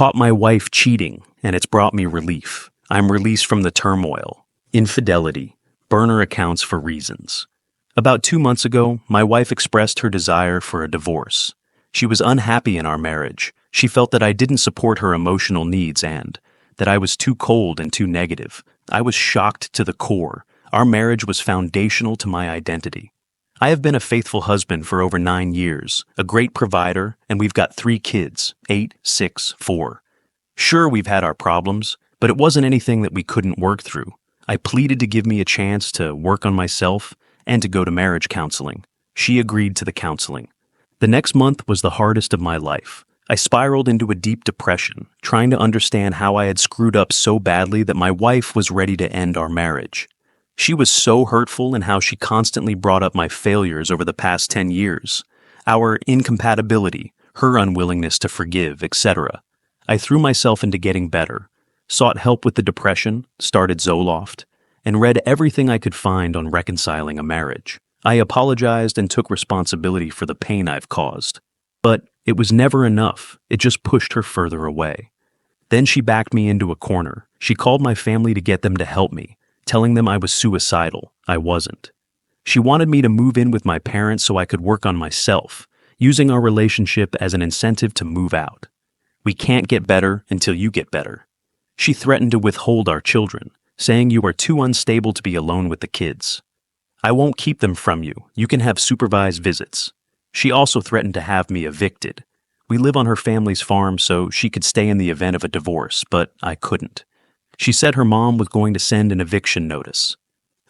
Caught my wife cheating, and it's brought me relief. I'm released from the turmoil. Infidelity. Burner accounts for reasons. About 2 months ago, my wife expressed her desire for a divorce. She was unhappy in our marriage. She felt that I didn't support her emotional needs and that I was too cold and too negative. I was shocked to the core. Our marriage was foundational to my identity. I have been a faithful husband for over 9 years, a great provider, and we've got 3 kids, 8, 6, 4. Sure, we've had our problems, but it wasn't anything that we couldn't work through. I pleaded to give me a chance to work on myself and to go to marriage counseling. She agreed to the counseling. The next month was the hardest of my life. I spiraled into a deep depression, trying to understand how I had screwed up so badly that my wife was ready to end our marriage. She was so hurtful in how she constantly brought up my failures over the past 10 years, our incompatibility, her unwillingness to forgive, etc. I threw myself into getting better, sought help with the depression, started Zoloft, and read everything I could find on reconciling a marriage. I apologized and took responsibility for the pain I've caused. But it was never enough. It just pushed her further away. Then she backed me into a corner. She called my family to get them to help me, telling them I was suicidal. I wasn't. She wanted me to move in with my parents so I could work on myself, using our relationship as an incentive to move out. We can't get better until you get better. She threatened to withhold our children, saying you are too unstable to be alone with the kids. I won't keep them from you. You can have supervised visits. She also threatened to have me evicted. We live on her family's farm so she could stay in the event of a divorce, but I couldn't. She said her mom was going to send an eviction notice.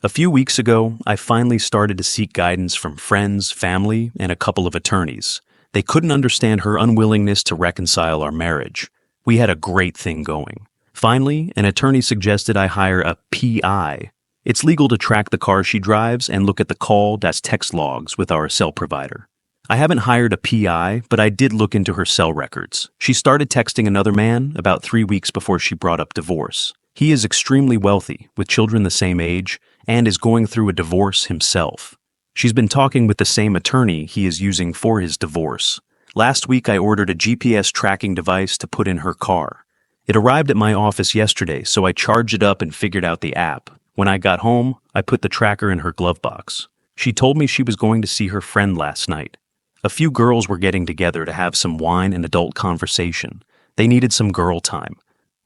A few weeks ago, I finally started to seek guidance from friends, family, and a couple of attorneys. They couldn't understand her unwillingness to reconcile our marriage. We had a great thing going. Finally, an attorney suggested I hire a PI. It's legal to track the car she drives and look at the call-text logs with our cell provider. I haven't hired a PI, but I did look into her cell records. She started texting another man about 3 weeks before she brought up divorce. He is extremely wealthy, with children the same age, and is going through a divorce himself. She's been talking with the same attorney he is using for his divorce. Last week, I ordered a GPS tracking device to put in her car. It arrived at my office yesterday, so I charged it up and figured out the app. When I got home, I put the tracker in her glove box. She told me she was going to see her friend last night. A few girls were getting together to have some wine and adult conversation. They needed some girl time.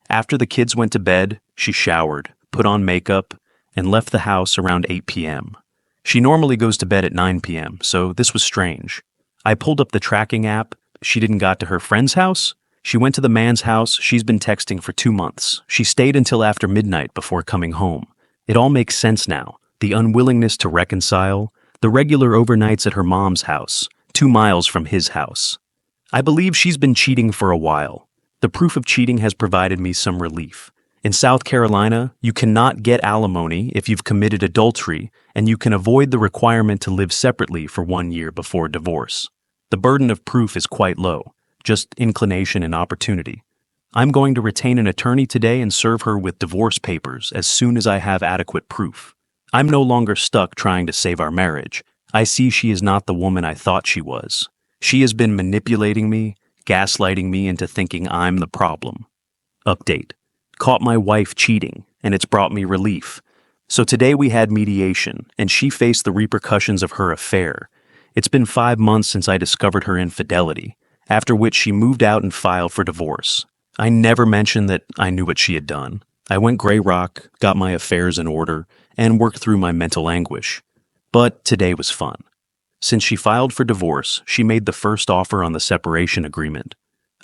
After the kids went to bed, she showered, put on makeup, and left the house around 8 p.m. She normally goes to bed at 9 p.m., so this was strange. I pulled up the tracking app. She didn't got to her friend's house. She went to the man's house she's been texting for 2 months. She stayed until after midnight before coming home. It all makes sense now. The unwillingness to reconcile, the regular overnights at her mom's house, 2 miles from his house. I believe she's been cheating for a while. The proof of cheating has provided me some relief. In South Carolina, you cannot get alimony if you've committed adultery, and you can avoid the requirement to live separately for 1 year before divorce. The burden of proof is quite low, just inclination and opportunity. I'm going to retain an attorney today and serve her with divorce papers as soon as I have adequate proof. I'm no longer stuck trying to save our marriage. I see she is not the woman I thought she was. She has been manipulating me, gaslighting me into thinking I'm the problem. Update. Caught my wife cheating, and it's brought me relief. So today we had mediation, and she faced the repercussions of her affair. It's been 5 months since I discovered her infidelity, after which she moved out and filed for divorce. I never mentioned that I knew what she had done. I went gray rock, got my affairs in order, and worked through my mental anguish. But today was fun. Since she filed for divorce, she made the first offer on the separation agreement.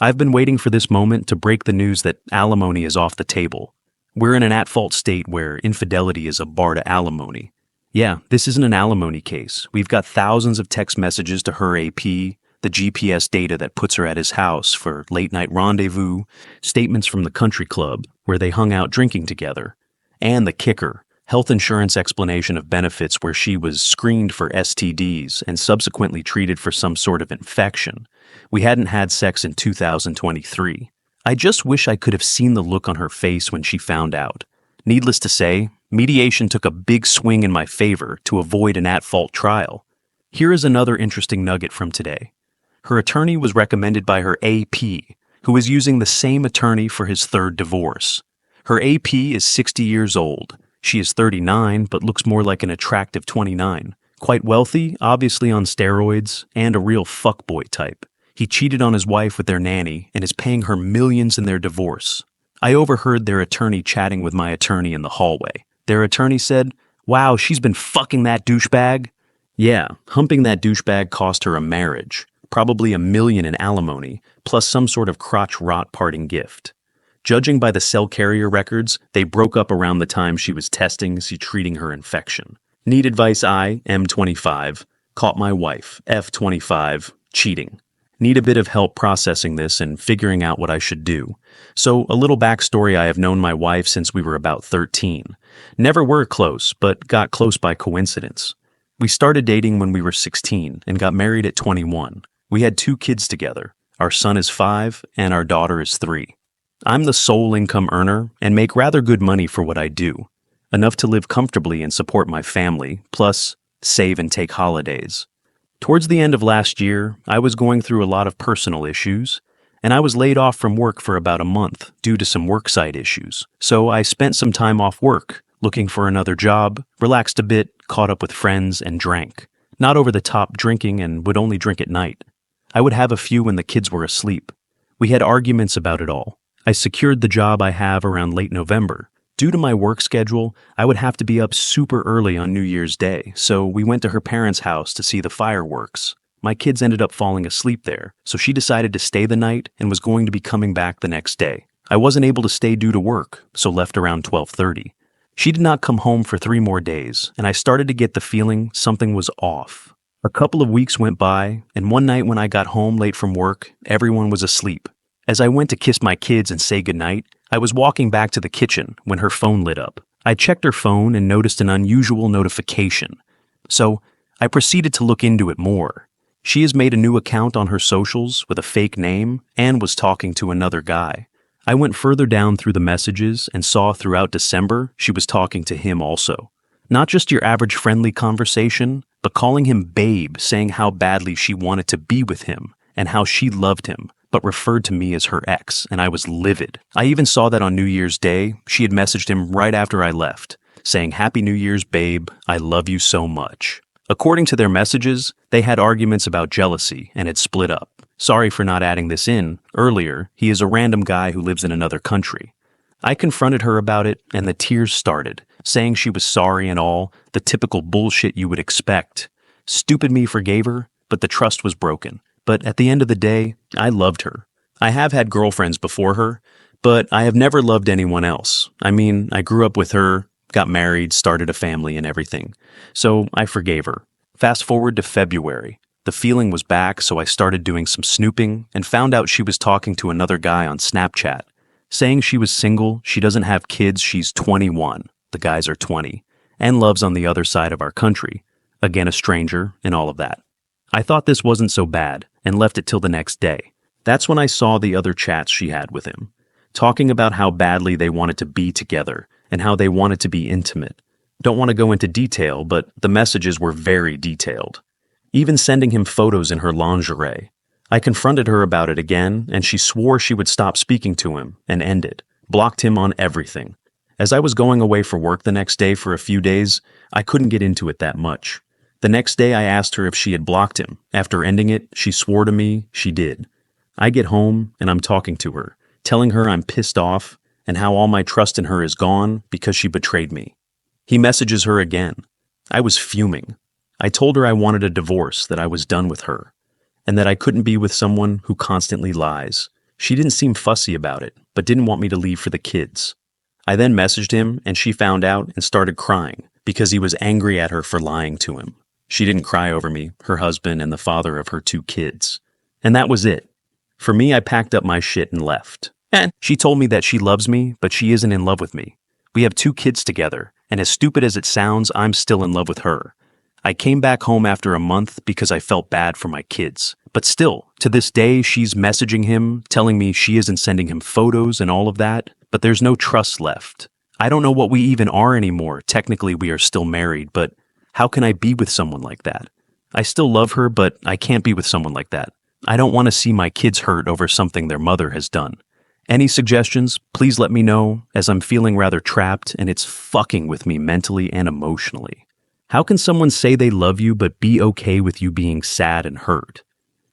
I've been waiting for this moment to break the news that alimony is off the table. We're in an at-fault state where infidelity is a bar to alimony. Yeah, this isn't an alimony case. We've got thousands of text messages to her AP, the GPS data that puts her at his house for late-night rendezvous, statements from the country club where they hung out drinking together, and the kicker, health insurance explanation of benefits where she was screened for STDs and subsequently treated for some sort of infection. We hadn't had sex in 2023. I just wish I could have seen the look on her face when she found out. Needless to say, mediation took a big swing in my favor to avoid an at-fault trial. Here is another interesting nugget from today. Her attorney was recommended by her AP, who is using the same attorney for his third divorce. Her AP is 60 years old. She is 39, but looks more like an attractive 29. Quite wealthy, obviously on steroids, and a real fuckboy type. He cheated on his wife with their nanny and is paying her millions in their divorce. I overheard their attorney chatting with my attorney in the hallway. Their attorney said, "Wow, she's been fucking that douchebag." Yeah, humping that douchebag cost her a marriage, probably $1 million in alimony, plus some sort of crotch rot parting gift. Judging by the cell carrier records, they broke up around the time she was testing, treating her infection. Need advice I, M25, caught my wife, F25, cheating. Need a bit of help processing this and figuring out what I should do. So, a little backstory: I have known my wife since we were about 13. Never were close, but got close by coincidence. We started dating when we were 16 and got married at 21. We had 2 kids together. Our son is 5 and our daughter is 3. I'm the sole income earner and make rather good money for what I do. Enough to live comfortably and support my family, plus save and take holidays. Towards the end of last year, I was going through a lot of personal issues, and I was laid off from work for about a month due to some worksite issues. So I spent some time off work, looking for another job, relaxed a bit, caught up with friends, and drank. Not over the top drinking, and would only drink at night. I would have a few when the kids were asleep. We had arguments about it all. I secured the job I have around late November. Due to my work schedule, I would have to be up super early on New Year's Day, so we went to her parents' house to see the fireworks. My kids ended up falling asleep there, so she decided to stay the night and was going to be coming back the next day. I wasn't able to stay due to work, so left around 12:30. She did not come home for 3 more days, and I started to get the feeling something was off. A couple of weeks went by, and one night when I got home late from work, everyone was asleep. As I went to kiss my kids and say goodnight, I was walking back to the kitchen when her phone lit up. I checked her phone and noticed an unusual notification. So, I proceeded to look into it more. She has made a new account on her socials with a fake name and was talking to another guy. I went further down through the messages and saw throughout December she was talking to him also. Not just your average friendly conversation, but calling him babe, saying how badly she wanted to be with him and how she loved him, but referred to me as her ex, and I was livid. I even saw that on New Year's Day, she had messaged him right after I left, saying, "Happy New Year's, babe, I love you so much." According to their messages, they had arguments about jealousy and had split up. Sorry for not adding this in earlier, he is a random guy who lives in another country. I confronted her about it, and the tears started, saying she was sorry and all, the typical bullshit you would expect. Stupid me forgave her, but the trust was broken. But at the end of the day, I loved her. I have had girlfriends before her, but I have never loved anyone else. I mean, I grew up with her, got married, started a family and everything. So I forgave her. Fast forward to February. The feeling was back, so I started doing some snooping and found out she was talking to another guy on Snapchat, saying she was single, she doesn't have kids, she's 21, the guys are 20, and loves on the other side of our country. Again, a stranger, and all of that. I thought this wasn't so bad, and left it till the next day. That's when I saw the other chats she had with him, talking about how badly they wanted to be together, and how they wanted to be intimate. Don't want to go into detail, but the messages were very detailed. Even sending him photos in her lingerie. I confronted her about it again, and she swore she would stop speaking to him, and end it. Blocked him on everything. As I was going away for work the next day for a few days, I couldn't get into it that much. The next day I asked her if she had blocked him. After ending it, she swore to me she did. I get home and I'm talking to her, telling her I'm pissed off and how all my trust in her is gone because she betrayed me. He messages her again. I was fuming. I told her I wanted a divorce, that I was done with her, and that I couldn't be with someone who constantly lies. She didn't seem fussy about it, but didn't want me to leave for the kids. I then messaged him and she found out and started crying because he was angry at her for lying to him. She didn't cry over me, her husband, and the father of her 2 kids. And that was it. For me, I packed up my shit and left. And she told me that she loves me, but she isn't in love with me. We have 2 kids together, and as stupid as it sounds, I'm still in love with her. I came back home after a month because I felt bad for my kids. But still, to this day, she's messaging him, telling me she isn't sending him photos and all of that, but there's no trust left. I don't know what we even are anymore. Technically, we are still married, but how can I be with someone like that? I still love her, but I can't be with someone like that. I don't want to see my kids hurt over something their mother has done. Any suggestions? Please let me know, as I'm feeling rather trapped and it's fucking with me mentally and emotionally. How can someone say they love you but be okay with you being sad and hurt?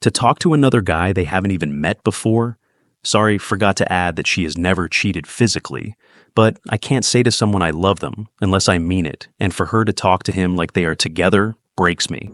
To talk to another guy they haven't even met before? Sorry, forgot to add that she has never cheated physically, but I can't say to someone I love them unless I mean it, and for her to talk to him like they are together breaks me.